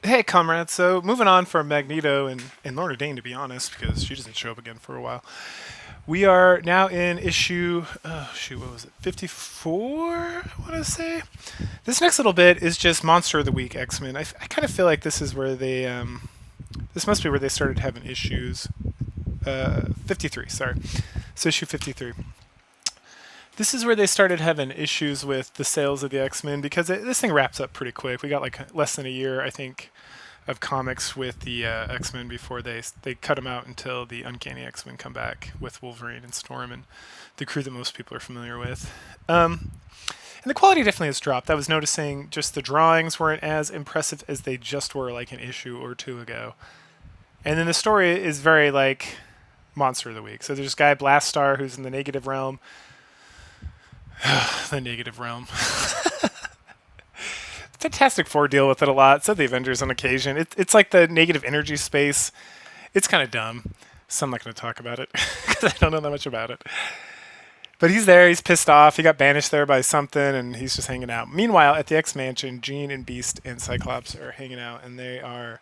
Hey, comrade. So, moving on from Magneto and Lorna Dane, to be honest, because she doesn't show up again for a while. We are now in issue, shoot, what was it? 54, I want to say? This next little bit is just Monster of the Week X Men. I kind of feel like this is where this must be where they started having issues. 53, sorry. So, issue 53. This is where they started having issues with the sales of the X Men because this thing wraps up pretty quick. We got like less than a year, I think, of comics with the X Men before they cut them out until the Uncanny X Men come back with Wolverine and Storm and the crew that most people are familiar with. And the quality definitely has dropped. I was noticing just the drawings weren't as impressive as they just were like an issue or two ago. And then the story is very like Monster of the Week. So there's this guy Blastar who's in the negative realm. The negative realm. Fantastic Four deal with it a lot. So the Avengers on occasion. It's like the negative energy space. It's kind of dumb. So I'm not going to talk about it because I don't know that much about it. But he's there. He's pissed off. He got banished there by something, and he's just hanging out. Meanwhile, at the X Mansion, Jean and Beast and Cyclops are hanging out, and they are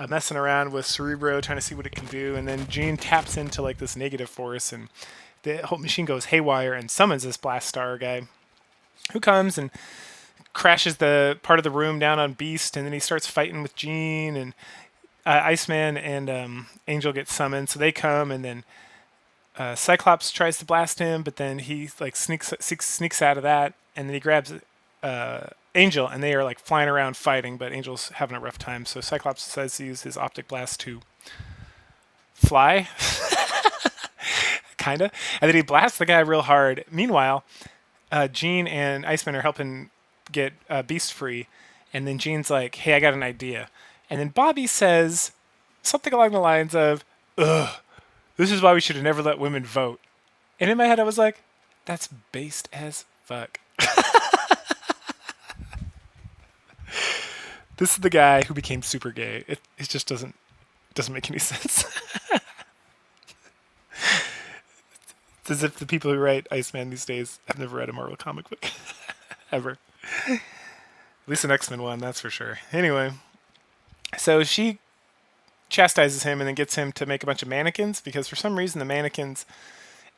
messing around with Cerebro, trying to see what it can do. And then Jean taps into like this negative force, and the whole machine goes haywire and summons this Blast Star guy, who comes and crashes the part of the room down on Beast, and then he starts fighting with Jean and Iceman and Angel get summoned, so they come, and then Cyclops tries to blast him, but then he like sneaks out of that, and then he grabs Angel, and they are like flying around fighting, but Angel's having a rough time, so Cyclops decides to use his optic blast to fly, kinda, and then he blasts the guy real hard. Meanwhile, Jean and Iceman are helping get Beast free, and then Jean's like, "Hey, I got an idea," and then Bobby says something along the lines of, "Ugh, this is why we should have never let women vote." And in my head, I was like, "That's based as fuck." This is the guy who became super gay. It just doesn't make any sense. It's as if the people who write Iceman these days have never read a Marvel comic book ever. At least an X-Men one, that's for sure. Anyway, so she chastises him and then gets him to make a bunch of mannequins because for some reason the mannequins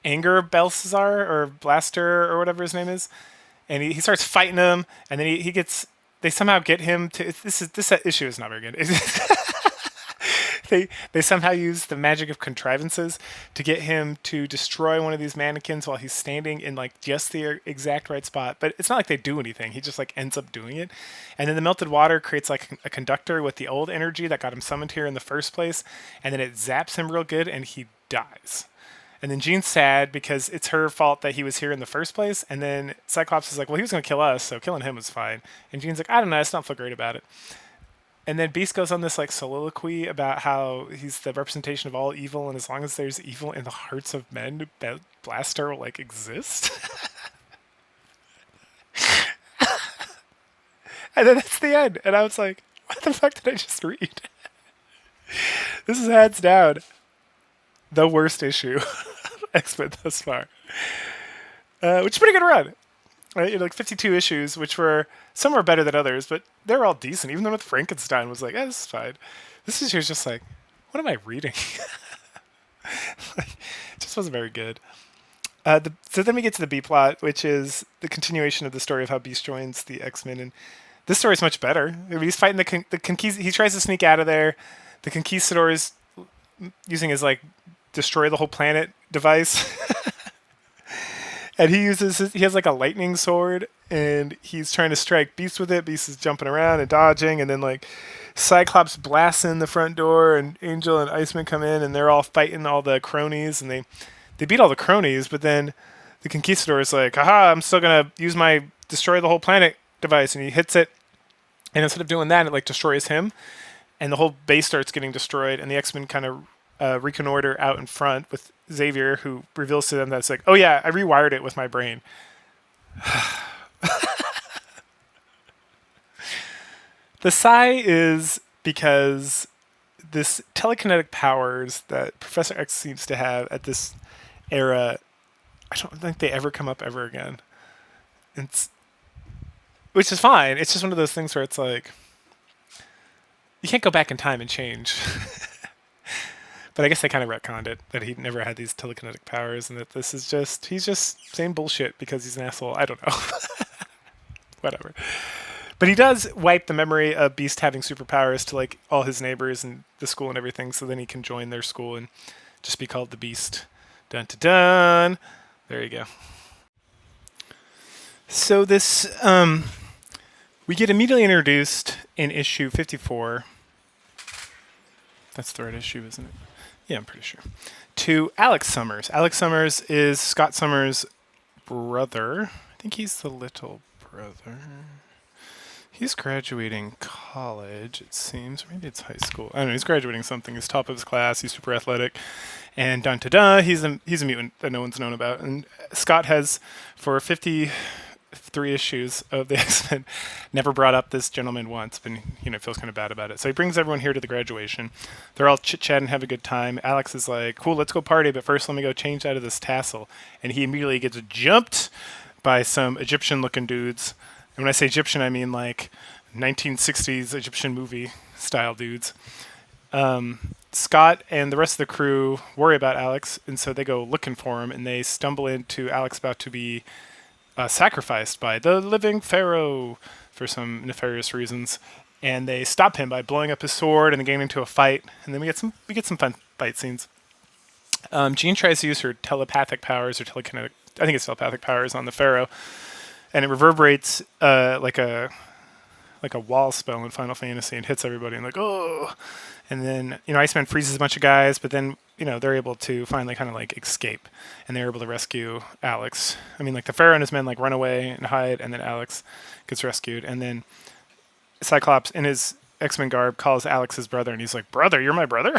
anger Belsazar or Blaster or whatever his name is, and he starts fighting them, and then he gets they somehow get him to this issue is not very good. They somehow use the magic of contrivances to get him to destroy one of these mannequins while he's standing in like just the exact right spot. But it's not like they do anything. He just like ends up doing it. And then the melted water creates like a conductor with the old energy that got him summoned here in the first place. And then it zaps him real good and he dies. And then Jean's sad because it's her fault that he was here in the first place. And then Cyclops is like, well, he was going to kill us, so killing him was fine. And Jean's like, I don't know, I just don't feel great about it. And then Beast goes on this like soliloquy about how he's the representation of all evil, and as long as there's evil in the hearts of men, Blaster will like exist. And then that's the end. And I was like, what the fuck did I just read? This is hands down the worst issue X-Men thus far. Which is a pretty good run. Right? You know, like 52 issues, which were some were better than others, but they're all decent. Even the one with Frankenstein was like, this is fine. This issue is just like, what am I reading? Like, it just wasn't very good. So then we get to the B plot, which is the continuation of the story of how Beast joins the X-Men, and this story is much better. I mean, he's fighting he tries to sneak out of there. The Conquistadors using his like destroy the whole planet device. And he has like a lightning sword, and he's trying to strike Beast with it. Beast is jumping around and dodging, and then like Cyclops blasts in the front door, and Angel and Iceman come in, and they're all fighting all the cronies, and they beat all the cronies, but then the Conquistador is like, haha, I'm still gonna use my destroy the whole planet device, and he hits it, and instead of doing that, it like destroys him, and the whole base starts getting destroyed, and the X-Men kind of reconnoiter out in front with Xavier, who reveals to them that it's like, oh yeah, I rewired it with my brain. The sigh is because this telekinetic powers that Professor X seems to have at this era, I don't think they ever come up ever again. It's, which is fine. It's just one of those things where it's like, you can't go back in time and change. But I guess they kind of retconned it, that he never had these telekinetic powers, and that this is just, he's just saying bullshit because he's an asshole. I don't know. Whatever. But he does wipe the memory of Beast having superpowers to like all his neighbors and the school and everything, so then he can join their school and just be called the Beast. Dun dun dun. There you go. So this, we get immediately introduced in issue 54. That's the right issue, isn't it? Yeah, I'm pretty sure. To Alex Summers. Alex Summers is Scott Summers' brother. I think he's the little brother. He's graduating college, it seems. Maybe it's high school. I don't know. He's graduating something. He's top of his class. He's super athletic. And dun da da, he's a mutant that no one's known about. And Scott has, for 53 issues of the X-Men, never brought up this gentleman once, but feels kind of bad about it. So he brings everyone here to the graduation. They're all chit-chatting, have a good time. Alex is like, cool, let's go party, but first let me go change out of this tassel. And he immediately gets jumped by some Egyptian-looking dudes. And when I say Egyptian, I mean like 1960s Egyptian movie style dudes. Scott and the rest of the crew worry about Alex, and so they go looking for him, and they stumble into Alex about to be sacrificed by the living pharaoh for some nefarious reasons, and they stop him by blowing up his sword and then getting into a fight, and then we get some fun fight scenes. Jean tries to use her telepathic powers or telekinetic, I think it's telepathic powers, on the pharaoh, and it reverberates like a wall spell in Final Fantasy and hits everybody and like, oh. And then, Iceman freezes a bunch of guys, but then, they're able to finally kind of like escape, and they're able to rescue Alex. I mean, like the Pharaoh and his men like run away and hide, and then Alex gets rescued. And then Cyclops in his X-Men garb calls Alex his brother, and he's like, brother, you're my brother?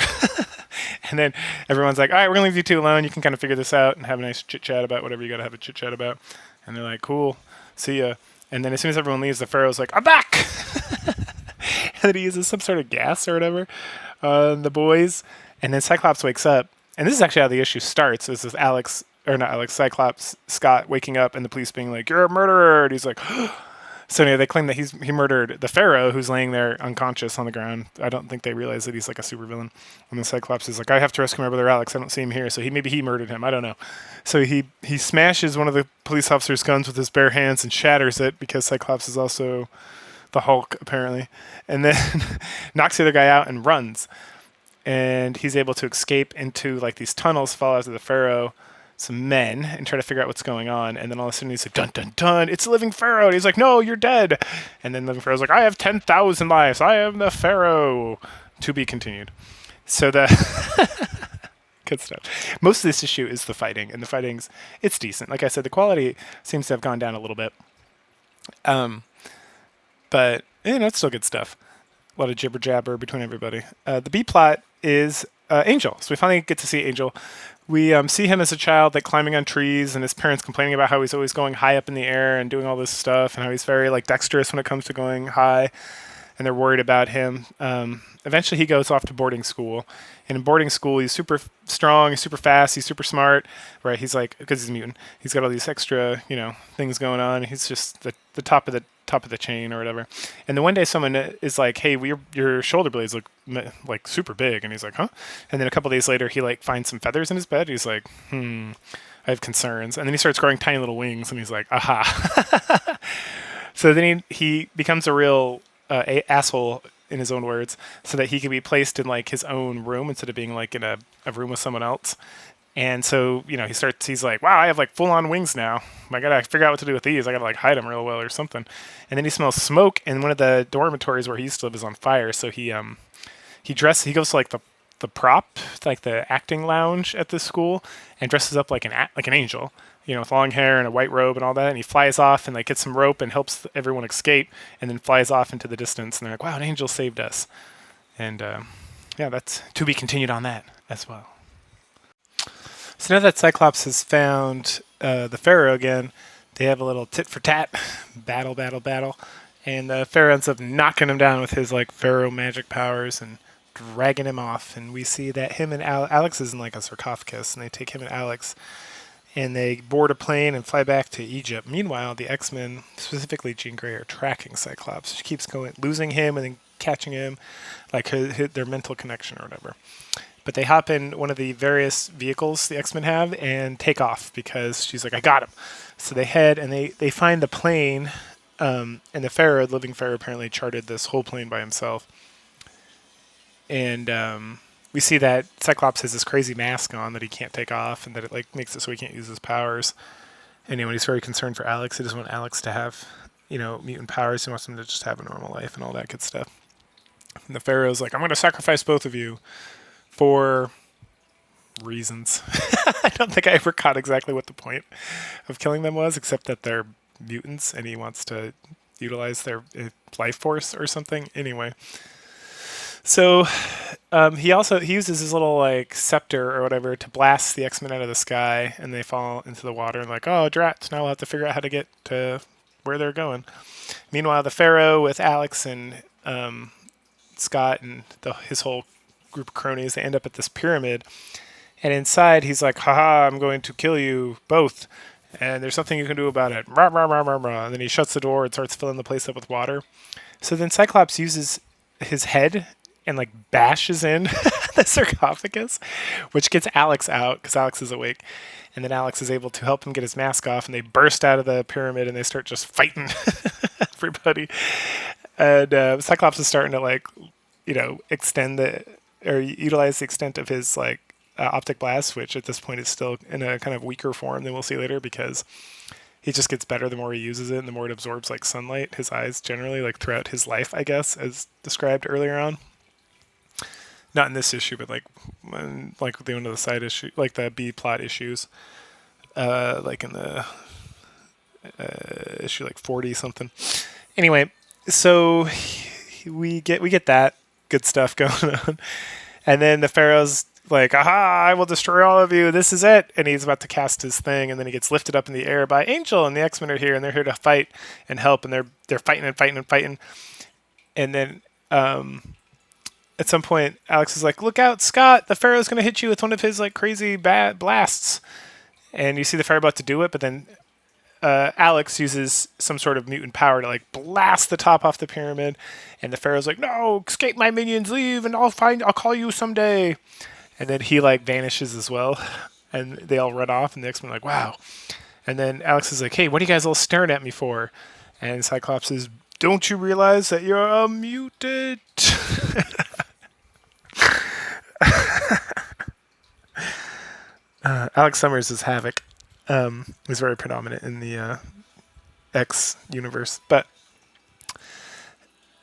And then everyone's like, all right, we're going to leave you two alone. You can kind of figure this out and have a nice chit-chat about whatever you got to have a chit-chat about. And they're like, cool, see ya. And then as soon as everyone leaves, the Pharaoh's like, I'm back! And then he uses some sort of gas or whatever on the boys. And then Cyclops wakes up. And this is actually how the issue starts. Is with Cyclops, Scott waking up and the police being like, you're a murderer! And he's like, so anyway, they claim that he murdered the Pharaoh, who's laying there unconscious on the ground. I don't think they realize that he's like a supervillain. And then Cyclops is like, I have to rescue my brother Alex. I don't see him here. So maybe he murdered him. I don't know. So he smashes one of the police officers' guns with his bare hands and shatters it, because Cyclops is also the Hulk, apparently. And then knocks the other guy out and runs. And he's able to escape into like these tunnels, fall after the Pharaoh, some men, and try to figure out what's going on. And then all of a sudden he's like, dun dun dun, it's the living Pharaoh. And he's like, no, you're dead. And then the living Pharaoh's like, I have 10,000 lives. I am the Pharaoh. To be continued. So good stuff. Most of this issue is the fighting, and the fighting's, it's decent. Like I said, the quality seems to have gone down a little bit. But it's still good stuff. A lot of jibber jabber between everybody. The B plot is Angel. So we finally get to see Angel. We see him as a child, like climbing on trees, and his parents complaining about how he's always going high up in the air and doing all this stuff, and how he's very like dexterous when it comes to going high, and they're worried about him. Eventually, he goes off to boarding school, and in boarding school, he's super strong, he's super fast, he's super smart. Right? He's like, because he's a mutant, he's got all these extra things going on. He's just the top of the chain or whatever. And then one day someone is like, hey, your shoulder blades look like super big. And he's like, huh? And then a couple days later, he like finds some feathers in his bed. He's like, I have concerns. And then he starts growing tiny little wings, and he's like, aha. So then he becomes a real asshole, in his own words, so that he can be placed in like his own room instead of being like in a room with someone else. And so, he's like, wow, I have like full on wings now. I gotta figure out what to do with these. I gotta like hide them real well or something. And then he smells smoke, and one of the dormitories where he used to live is on fire. So he goes to like the prop, like the acting lounge at this school, and dresses up like an angel, with long hair and a white robe and all that. And he flies off and like gets some rope and helps everyone escape, and then flies off into the distance. And they're like, wow, an angel saved us. And that's to be continued on that as well. So now that Cyclops has found the Pharaoh again, they have a little tit for tat battle, and the Pharaoh ends up knocking him down with his like Pharaoh magic powers and dragging him off. And we see that him and Alex is in like a sarcophagus, and they take him and Alex, and they board a plane and fly back to Egypt. Meanwhile, the X-Men, specifically Jean Grey, are tracking Cyclops. She keeps losing him and then catching him, like their mental connection or whatever. But they hop in one of the various vehicles the X-Men have and take off because she's like, I got him. So they head and they find the plane, and the Pharaoh, the living Pharaoh, apparently charted this whole plane by himself. And we see that Cyclops has this crazy mask on that he can't take off, and that it like makes it so he can't use his powers. Anyway, he's very concerned for Alex. He doesn't want Alex to have, mutant powers. He wants him to just have a normal life and all that good stuff. And the Pharaoh's like, I'm going to sacrifice both of you for reasons. I don't think I ever caught exactly what the point of killing them was, except that they're mutants and he wants to utilize their life force or something. Anyway, so he uses his little like scepter or whatever to blast the X-Men out of the sky, and they fall into the water and like, oh drats, now we'll have to figure out how to get to where they're going. Meanwhile, the Pharaoh with Alex and Scott and his whole group of cronies, they end up at this pyramid, and inside he's like, haha, I'm going to kill you both, and there's something you can do about it. Rah, rah, rah, rah, rah. And then he shuts the door and starts filling the place up with water. So then Cyclops uses his head and like bashes in the sarcophagus, which gets Alex out because Alex is awake. And then Alex is able to help him get his mask off, and they burst out of the pyramid and they start just fighting everybody. And Cyclops is starting to like, utilize the extent of his like optic blast, which at this point is still in a kind of weaker form than we'll see later, because he just gets better the more he uses it and the more it absorbs like sunlight, his eyes generally, like throughout his life, I guess, as described earlier on. Not in this issue, but like one of the side issue, like the B plot issues, like in the issue like 40 something. Anyway, so we get that good stuff going on, and then the Pharaoh's like, aha, I will destroy all of you, this is it, and he's about to cast his thing, and then he gets lifted up in the air by Angel, and the X-Men are here, and they're here to fight and help, and they're fighting and fighting and fighting, and then at some point Alex is like, look out, Scott, the Pharaoh's gonna hit you with one of his like crazy bad blasts, and you see the Pharaoh about to do it, but then Alex uses some sort of mutant power to like blast the top off the pyramid, and the Pharaoh's like, no, escape my minions, leave, and I'll call you someday. And then he like vanishes as well, and they all run off, and the X-Men are like, wow. And then Alex is like, hey, what are you guys all staring at me for? And Cyclops says, don't you realize that you're a mutant? Alex Summers is Havoc. He's very predominant in the X universe, but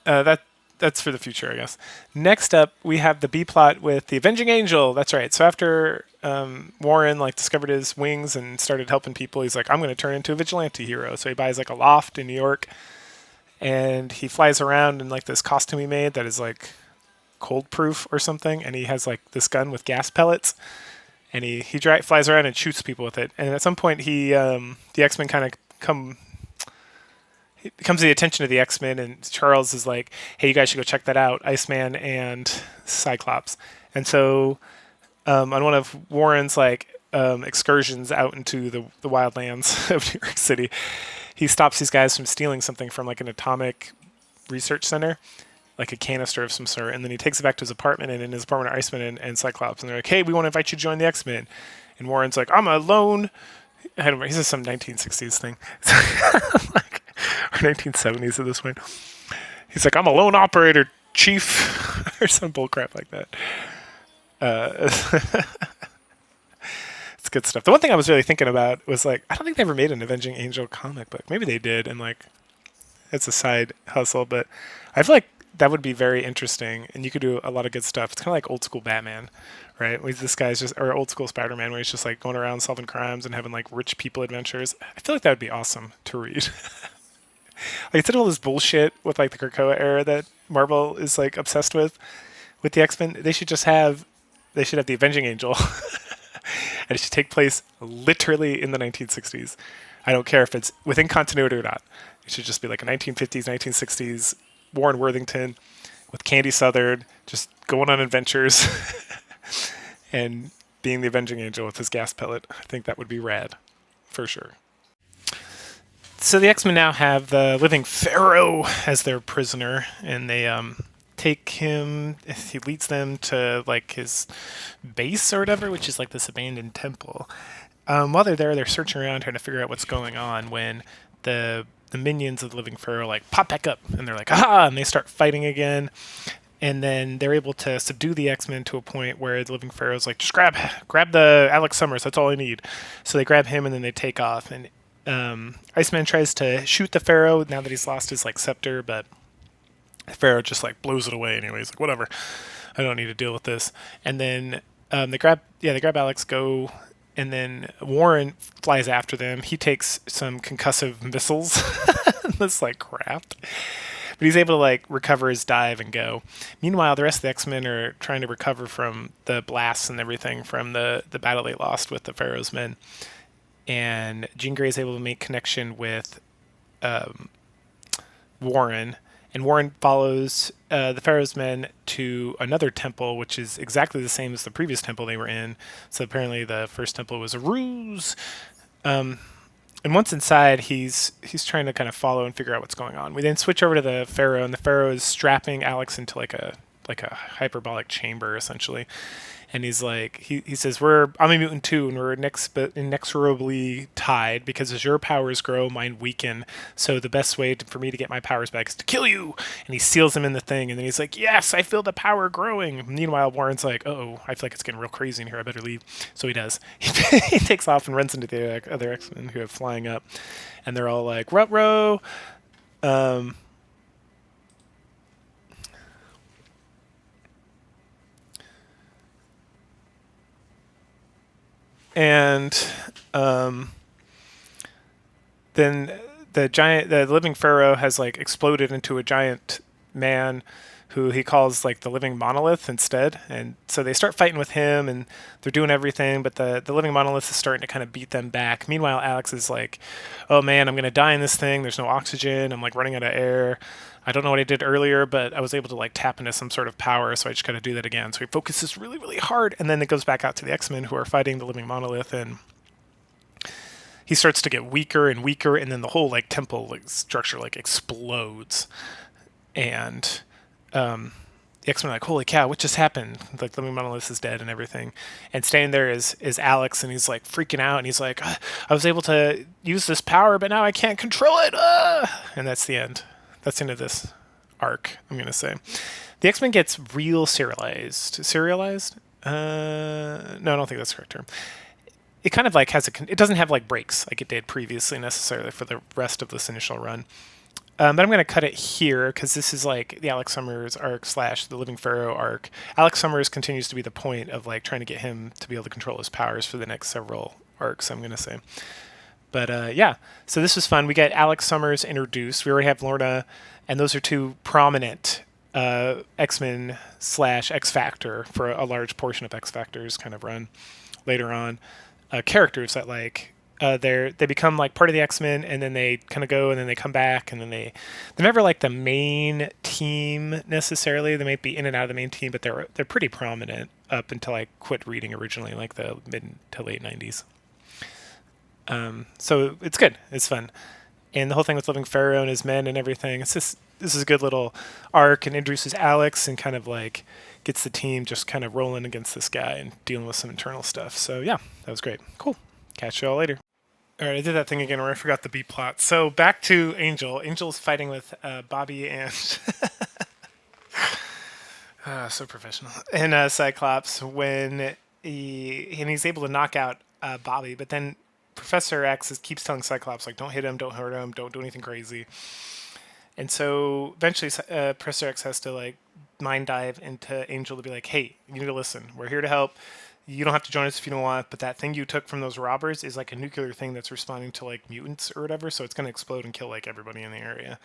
that's for the future, I guess. Next up, we have the B plot with the Avenging Angel. That's right. So after Warren like discovered his wings and started helping people, he's like, I'm going to turn into a vigilante hero. So he buys like a loft in New York, and he flies around in like this costume he made that is like cold proof or something, and he has like this gun with gas pellets. And he flies around and shoots people with it. And at some point, the X-Men kind of comes to the attention of the X-Men, and Charles is like, hey, you guys should go check that out, Iceman and Cyclops. And so on one of Warren's like excursions out into the wildlands of New York City, he stops these guys from stealing something from like an atomic research center, like a canister of some sort, and then he takes it back to his apartment, and in his apartment are Iceman and Cyclops, and they're like, hey, we want to invite you to join the X-Men. And Warren's like, I'm alone. I don't know, he says some 1960s thing. Like, or 1970s at this point. He's like, I'm a lone operator, chief, or some bullcrap like that. It's good stuff. The one thing I was really thinking about was like, I don't think they ever made an Avenging Angel comic book. Maybe they did, and like, it's a side hustle, but I feel like that would be very interesting, and you could do a lot of good stuff. It's kind of like old school Batman, right? Where this guy's just, or old school Spider-Man, where he's just like going around solving crimes and having like rich people adventures. I feel like that would be awesome to read. Like, instead of all this bullshit with like the Krakoa era that Marvel is like obsessed with the X-Men, they should have the Avenging Angel, and it should take place literally in the 1960s. I don't care if it's within continuity or not. It should just be like a 1950s, 1960s Warren Worthington with Candy Southern just going on adventures and being the Avenging Angel with his gas pellet. I think that would be rad, for sure. So the X-Men now have the living Pharaoh as their prisoner, and they take him. He leads them to like his base or whatever, which is like this abandoned temple. While they're there, they're searching around trying to figure out what's going on when the minions of the living pharaoh like pop back up and they're like ah, and they start fighting again. And then they're able to subdue the X-Men to a point where the living pharaoh's like, just grab the Alex Summers. That's all I need. So they grab him and then they take off. And Iceman tries to shoot the pharaoh now that he's lost his like scepter, but the pharaoh just like blows it away anyway. He's like, whatever, I don't need to deal with this. And then they grab Alex, go, and then Warren flies after them. He takes some concussive missiles. This like crap. But he's able to like recover his dive and go. Meanwhile, the rest of the X-Men are trying to recover from the blasts and everything from the battle they lost with the Pharaoh's men. And Jean Grey is able to make connection with Warren. And Warren follows the Pharaoh's men to another temple, which is exactly the same as the previous temple they were in. So apparently the first temple was a ruse. And once inside, he's trying to kind of follow and figure out what's going on. We then switch over to the Pharaoh, and the Pharaoh is strapping Alex into like a hyperbolic chamber, essentially. And he's like, he says, I'm a mutant too, and we're inexorably tied because as your powers grow, mine weaken. So the best way for me to get my powers back is to kill you. And he seals him in the thing, and then he's like, yes, I feel the power growing. Meanwhile, Warren's like, oh, I feel like it's getting real crazy in here. I better leave. So he does. He takes off and runs into the other X-Men who are flying up, and they're all like, ruh-roh. And then the living pharaoh has like exploded into a giant man who he calls like the living monolith instead. And so they start fighting with him and they're doing everything, but the living monolith is starting to kind of beat them back. Meanwhile, Alex is like, oh man, I'm going to die in this thing. There's no oxygen. I'm like running out of air. I don't know what I did earlier, but I was able to like tap into some sort of power, so I just got to do that again. So he focuses really, really hard, and then it goes back out to the X-Men who are fighting the living monolith, and he starts to get weaker and weaker, and then the whole like temple like structure like explodes, and the X-Men are like, holy cow, what just happened? Like the living monolith is dead and everything, and standing there is Alex, and he's like freaking out, and he's like, I was able to use this power, but now I can't control it, and that's the end. That's the end of this arc, I'm going to say. The X-Men gets real serialized. Serialized? No, I don't think that's the correct term. It kind of like it doesn't have like breaks like it did previously necessarily for the rest of this initial run. But I'm going to cut it here because this is like the Alex Summers arc / the Living Pharaoh arc. Alex Summers continues to be the point of like trying to get him to be able to control his powers for the next several arcs, I'm going to say. But yeah, so this was fun. We got Alex Summers introduced. We already have Lorna, and those are two prominent X-Men / X Factor for a large portion of X Factor's kind of run later on. Characters that like they become like part of the X-Men, and then they kind of go, and then they come back, and then they're never like the main team necessarily. They might be in and out of the main team, but they're pretty prominent up until I quit reading originally, like the mid to late 90s. So it's good. It's fun. And the whole thing with Living Pharaoh and his men and everything, this is a good little arc, and introduces Alex and kind of like gets the team just kind of rolling against this guy and dealing with some internal stuff. So yeah, that was great. Cool. Catch you all later. All right, I did that thing again where I forgot the B plot. So back to Angel. Angel's fighting with Bobby and so professional. And Cyclops when he's able to knock out Bobby, but then Professor X keeps telling Cyclops, like, don't hit him, don't hurt him, don't do anything crazy. And so eventually Professor X has to, like, mind dive into Angel to be like, hey, you need to listen. We're here to help. You don't have to join us if you don't want, but that thing you took from those robbers is, like, a nuclear thing that's responding to, like, mutants or whatever, so it's going to explode and kill, like, everybody in the area.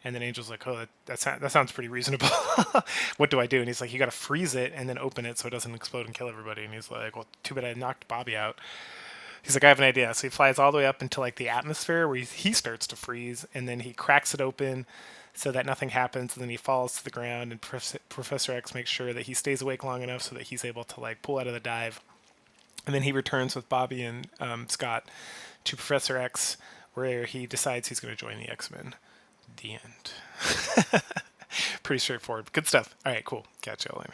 And then Angel's like, oh, that sounds pretty reasonable. What do I do? And he's like, you got to freeze it and then open it so it doesn't explode and kill everybody. And he's like, well, too bad I knocked Bobby out. He's like, I have an idea. So he flies all the way up into like the atmosphere where he starts to freeze, and then he cracks it open so that nothing happens, and then he falls to the ground, and Professor X makes sure that he stays awake long enough so that he's able to like pull out of the dive. And then he returns with Bobby and Scott to Professor X, where he decides he's going to join the X-Men. The end. pretty straightforward. Good stuff. All right, cool. Catch y'all later.